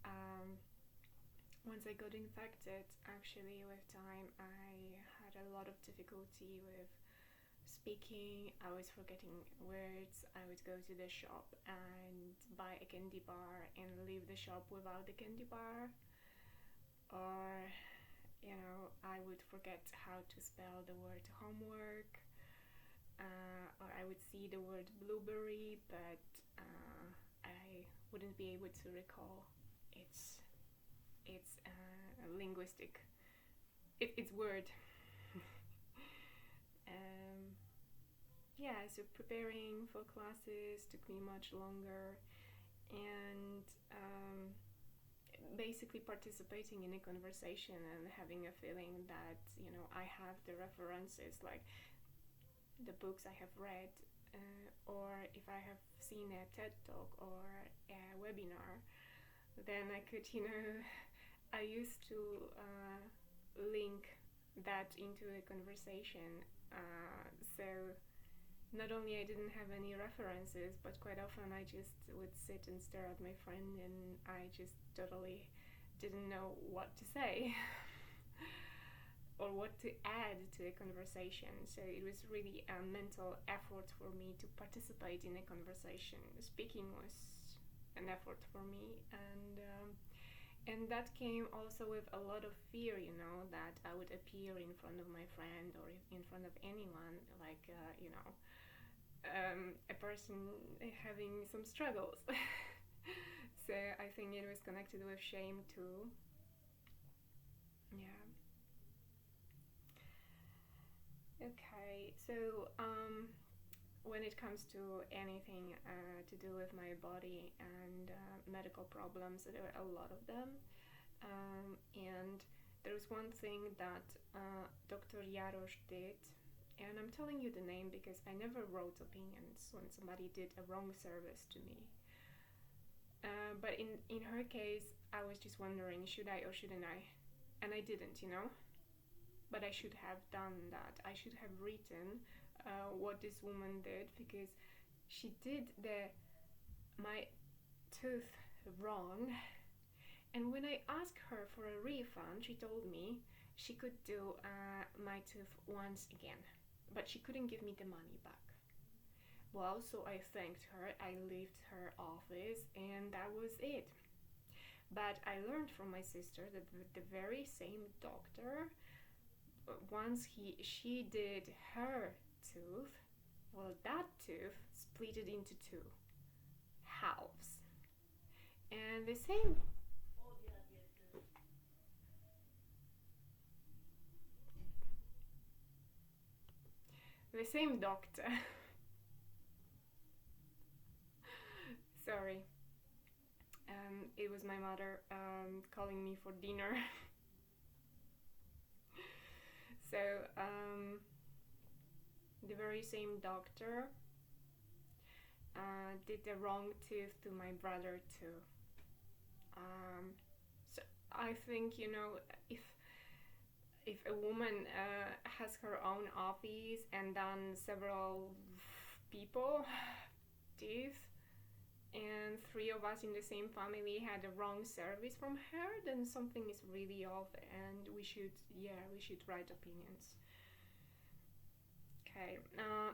um, once I got infected, actually with time I had a lot of difficulty with speaking. I was forgetting words. I would go to the shop and buy a candy bar and leave the shop without the candy bar, or I would forget how to spell the word homework, or I would see the word blueberry, but I wouldn't be able to recall its linguistic its word. Yeah, so preparing for classes took me much longer, and basically participating in a conversation and having a feeling that I have the references, like the books I have read, or if I have seen a TED talk or a webinar, then I could I used to link that into a conversation. So not only I didn't have any references, but quite often I just would sit and stare at my friend and I just totally didn't know what to say or what to add to a conversation. So it was really a mental effort for me to participate in a conversation. Speaking was an effort for me, and that came also with a lot of fear, that I would appear in front of my friend or in front of anyone like a person having some struggles. So I think it was connected with shame too. Yeah. Okay, so when it comes to anything to do with my body and medical problems, there are a lot of them, and there's one thing that Dr. Jarosz did, and I'm telling you the name because I never wrote opinions when somebody did a wrong service to me. But in her case, I was just wondering, should I or shouldn't I? And I didn't, but I should have done that. I should have written what this woman did, because she did my tooth wrong. And when I asked her for a refund, she told me she could do my tooth once again, but she couldn't give me the money back. Well, so I thanked her, I left her office, and that was it. But I learned from my sister that the very same doctor, once she did her tooth, well, that tooth split it into two halves. And the same doctor sorry, it was my mother calling me for dinner. So the very same doctor did the wrong tooth to my brother too. So I think if a woman has her own office and then several people teeth, and 3 of us in the same family had a wrong service from her, then something is really off, and we should write opinions. Okay,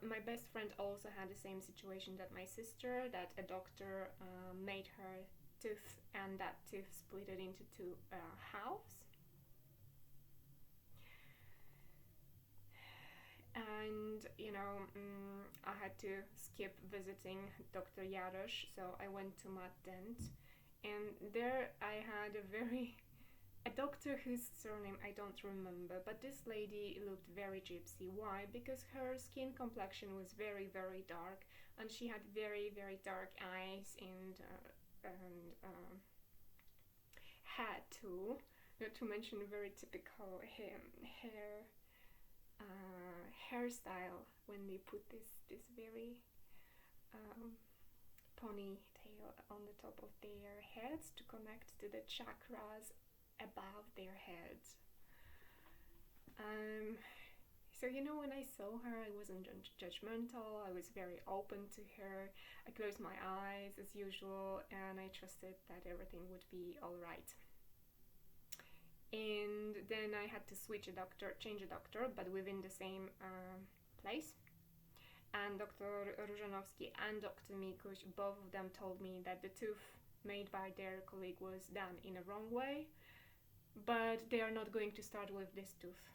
my best friend also had the same situation that my sister, that a doctor made her tooth, and that tooth split it into two halves. And I had to skip visiting Dr. Jarosz, so I went to Matt Dent, and there I had a doctor whose surname I don't remember, but this lady looked very gypsy. Why? Because her skin complexion was very, very dark, and she had very, very dark eyes and had too, not to mention a very typical hairstyle when they put this very ponytail on the top of their heads to connect to the chakras above their heads. So, when I saw her, I wasn't judgmental. I was very open to her. I closed my eyes as usual, and I trusted that everything would be all right. And then I had to change a doctor, but within the same place. And Dr. Różanowski and Dr. Mikuś, both of them told me that the tooth made by their colleague was done in a wrong way, but they are not going to start with this tooth.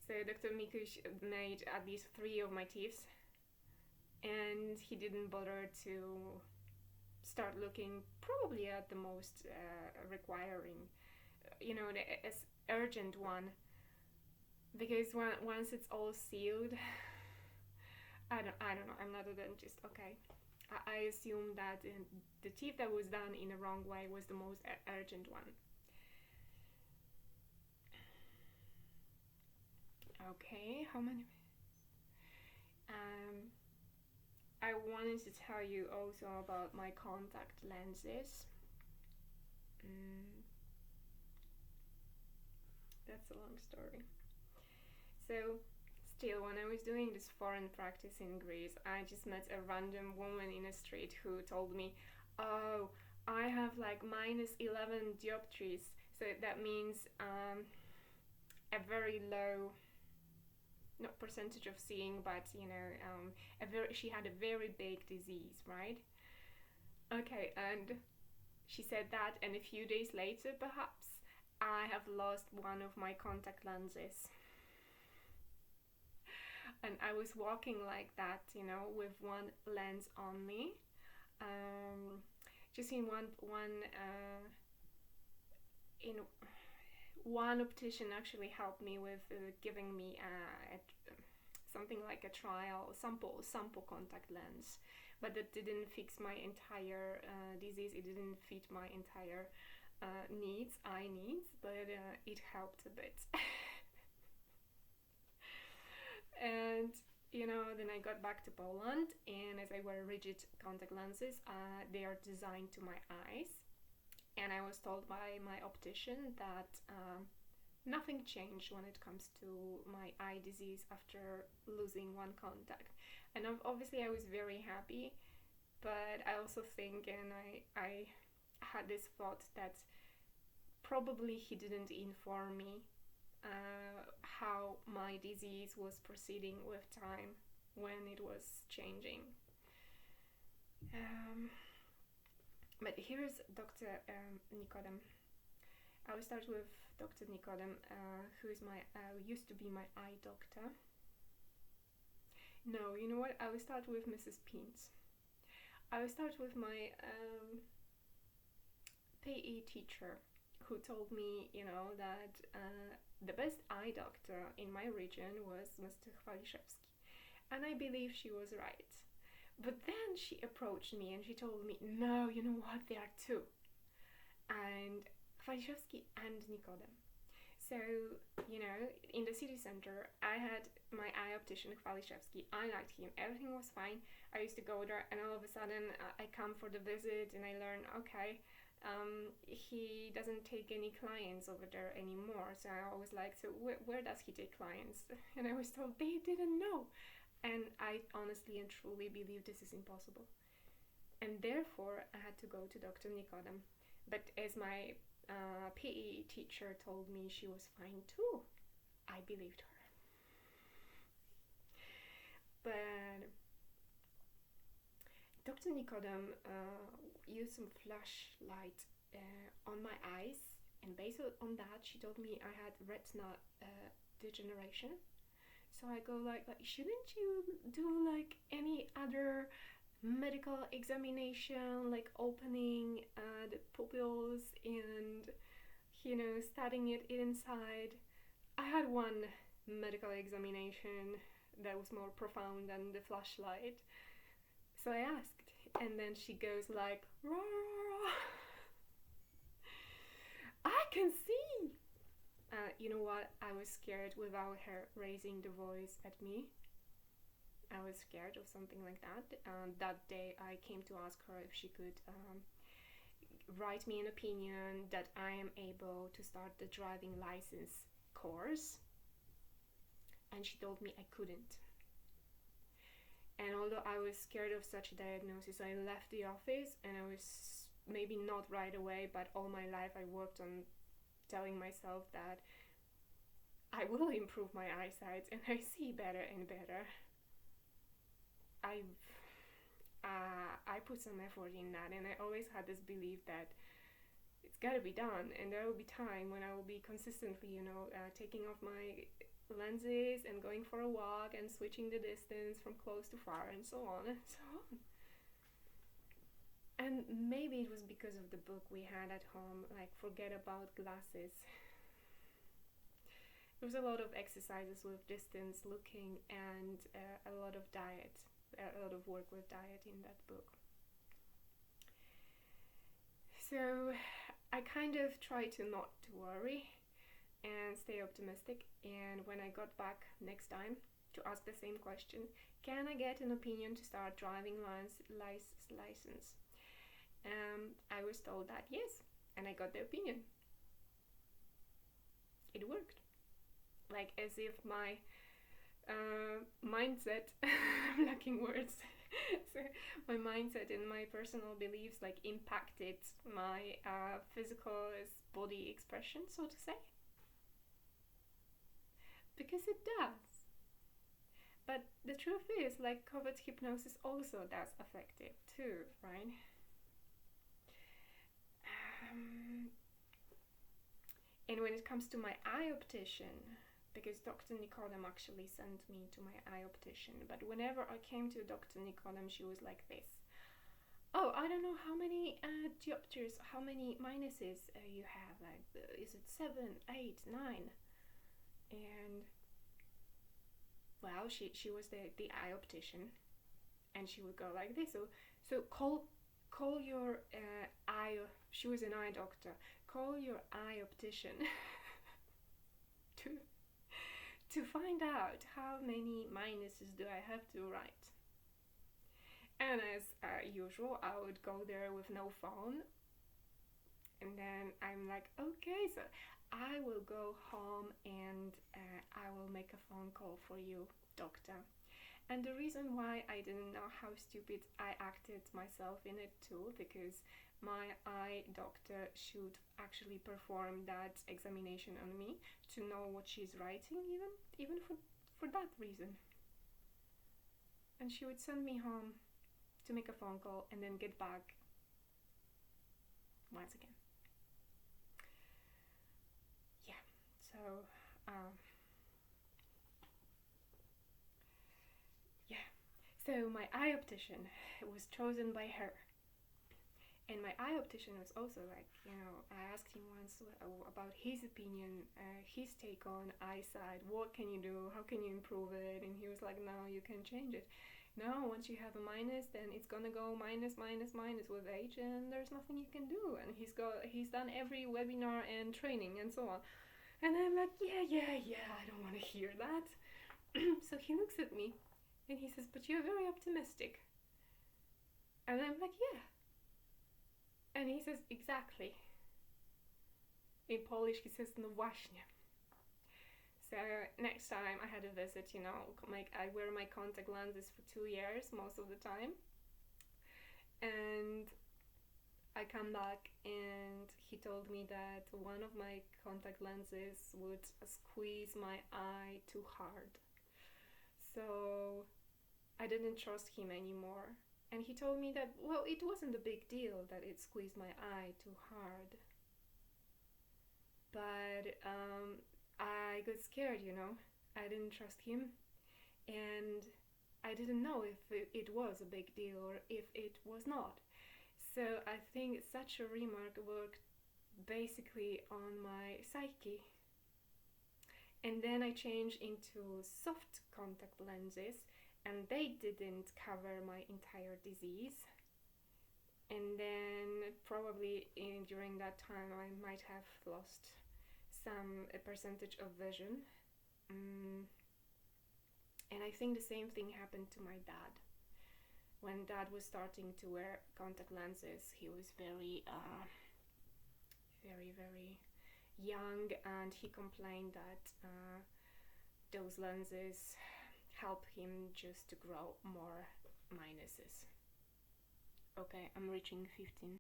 So Dr. Mikuś made at least 3 of my teeth, and he didn't bother to start looking probably at the most requiring, the urgent one, because once it's all sealed, I don't know. I'm not a dentist. Okay, I assume that the teeth that was done in the wrong way was the most urgent one. Okay, how many? I wanted to tell you also about my contact lenses. That's a long story. So, still, when I was doing this foreign practice in Greece, I just met a random woman in a street who told me, oh, I have like -11 dioptries. So that means a very low, not percentage of seeing, but she had a very big disease, right? Okay, and she said that, and a few days later, perhaps, I have lost one of my contact lenses. And I was walking like that, with one lens only. Just in one optician actually helped me with giving me something like a trial sample contact lens, but that didn't fix my entire disease. It didn't fit my entire eye needs, but it helped a bit. And then I got back to Poland, and as I wear rigid contact lenses, they are designed to my eyes. And I was told by my optician that nothing changed when it comes to my eye disease after losing one contact. And obviously I was very happy, but I also think, and I had this thought that probably he didn't inform me how my disease was proceeding with time when it was changing. But here's Dr. Nikodem. I will start with Dr. Nikodem, who is used to be my eye doctor. No, you know what? I will start with Mrs. Pins. I will start with my PE teacher, who told me, that the best eye doctor in my region was Mr. Chwaliszewski. And I believe she was right. But then she approached me and she told me, no, you know what, there are 2. And Chwaliszewski and Nikodem. So, in the city center, I had my eye optician, Chwaliszewski. I liked him. Everything was fine. I used to go there, and all of a sudden, I come for the visit, and I learn, okay, he doesn't take any clients over there anymore. So I was like, so where does he take clients? And I was told they didn't know. And I honestly and truly believe this is impossible. And therefore, I had to go to Dr. Nikodem. But as my PE teacher told me she was fine too, I believed her. But Dr. Nikodem used some flashlight on my eyes, and based on that, she told me I had retinal degeneration. So I go like, shouldn't you do like any other medical examination, like opening the pupils and studying it inside? I had one medical examination that was more profound than the flashlight. So I asked, and then she goes like, rah, rah, rah. I can see. You know what? I was scared without her raising the voice at me. I was scared of something like that. That day I came to ask her if she could write me an opinion that I am able to start the driving license course. and she told me I couldn't. And although I was scared of such a diagnosis, I left the office, and I was, maybe not right away, but all my life I worked on telling myself that I will improve my eyesight and I see better and better. I put some effort in that, and I always had this belief that it's gotta be done, and there will be time when I will be consistently, taking off my lenses and going for a walk and switching the distance from close to far and so on and so on. And maybe it was because of the book we had at home, like Forget About Glasses. There was a lot of exercises with distance looking and a lot of work with diet in that book. So I kind of tried to not to worry and stay optimistic, and when I got back next time to ask the same question, can I get an opinion to start driving license? I was told that yes, and I got the opinion. It worked. Like as if my mindset, I'm lacking words, so my mindset and my personal beliefs like impacted my physical body expression, so to say. Because it does. But the truth is, like, covert hypnosis also does affect it too, right? And when it comes to my eye optician, because Dr. Nicodem actually sent me to my eye optician, but whenever I came to Dr. Nicodem, she was like this. Oh, I don't know how many diopters, how many minuses you have. Like, is it 7, 8, 9? And well, she was the eye optician, and she would go like this. So call your eye. She was an eye doctor. Call your eye optician to find out how many minuses do I have to write. And as usual, I would go there with no phone, and then I'm like, okay, so I will go home and I will make a phone call for you, doctor. And the reason why I didn't know how stupid I acted myself in it too, because my eye doctor should actually perform that examination on me to know what she's writing, even for that reason. And she would send me home to make a phone call and then get back once again. Yeah, so So my eye optician was chosen by her. And my eye optician was also like, I asked him once about his opinion, his take on eyesight. What can you do? How can you improve it? And he was like, no, you can change it. No, once you have a minus, then it's gonna go minus with age, and there's nothing you can do. And he's done every webinar and training and so on. And I'm like, yeah, I don't want to hear that. So he looks at me and he says, but you're very optimistic. And I'm like, yeah. And he says, exactly. In Polish, he says, no właśnie. So next time I had a visit, I wear my contact lenses for 2 years most of the time. And I come back and he told me that one of my contact lenses would squeeze my eye too hard. So I didn't trust him anymore. And he told me that, well, it wasn't a big deal that it squeezed my eye too hard. But I got scared, I didn't trust him. And I didn't know if it was a big deal or if it was not. So I think such a remark worked basically on my psyche. And then I changed into soft contact lenses, and they didn't cover my entire disease. And then probably during that time I might have lost a percentage of vision. And I think the same thing happened to my dad. When dad was starting to wear contact lenses, he was very, very, very young, and he complained that those lenses help him just to grow more minuses. Okay, I'm reaching 15